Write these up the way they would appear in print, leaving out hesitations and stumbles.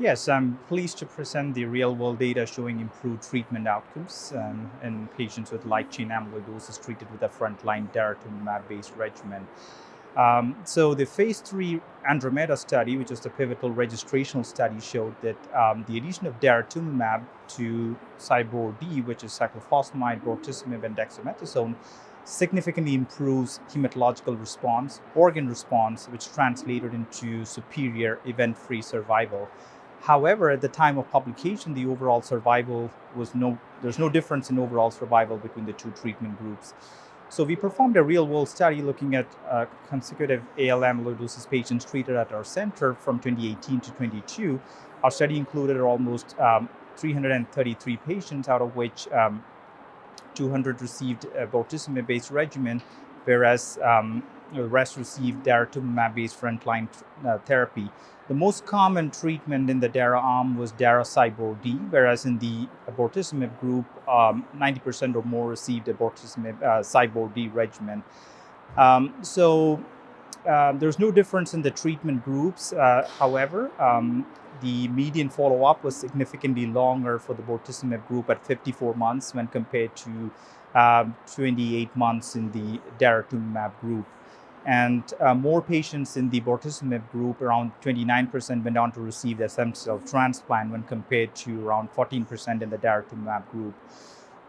Yes, I'm pleased to present the real-world data showing improved treatment outcomes in patients with light chain amyloidosis treated with a frontline Daratumumab-based regimen. So the phase 3 Andromeda study, which was the pivotal registrational study, showed that the addition of daratumumab to CyBorD, which is cyclophosphamide, bortezomib, and dexamethasone, significantly improves hematological response, organ response, which translated into superior event-free survival. However, at the time of publication, the overall survival there's no difference in overall survival between the two treatment groups. So we performed a real-world study looking at consecutive AL amyloidosis patients treated at our center from 2018 to 22. Our study included almost 333 patients, out of which 200 received a bortezomib-based regimen, whereas the rest received daratumumab-based frontline therapy. The most common treatment in the DARA arm was dara-CyBorD, whereas in the bortezomib group, 90% or more received a bortezomib-CyBorD regimen. There's no difference in the treatment groups. However, the median follow-up was significantly longer for the bortezomib group at 54 months when compared to 28 months in the daratumumab group. And more patients in the bortezomib group, around 29%, went on to receive a stem cell transplant when compared to around 14% in the daratumumab group.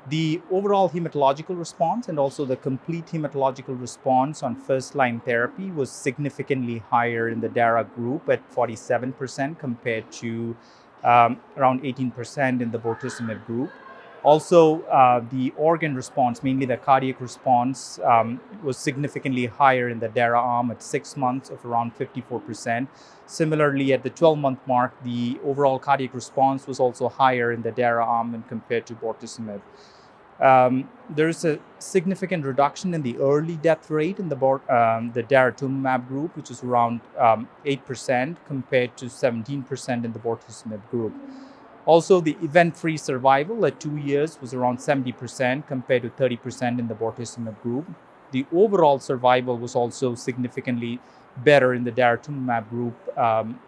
The overall hematological response and also the complete hematological response on first-line therapy was significantly higher in the DARA group at 47% compared to around 18% in the bortezomib group. Also, the organ response, mainly the cardiac response, was significantly higher in the DARA arm at 6 months of around 54%. Similarly, at the 12-month mark, the overall cardiac response was also higher in the DARA arm when compared to bortezomib. There's a significant reduction in the early death rate in the daratumumab group, which is around 8% compared to 17% in the bortezomib group. Also, the event-free survival at 2 years was around 70% compared to 30% in the bortezomib group. The overall survival was also significantly better in the daratumumab group.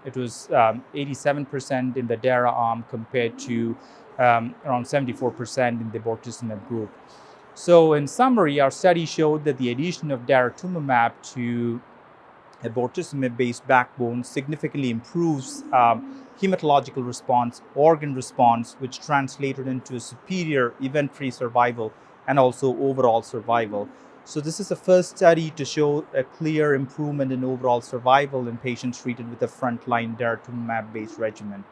It was 87% in the DARA arm compared to around 74% in the bortezomib group. So in summary, our study showed that the addition of daratumumab to a bortezomib-based backbone significantly improves hematological response, organ response, which translated into a superior event-free survival and also overall survival. So this is the first study to show a clear improvement in overall survival in patients treated with a frontline daratumumab-based regimen.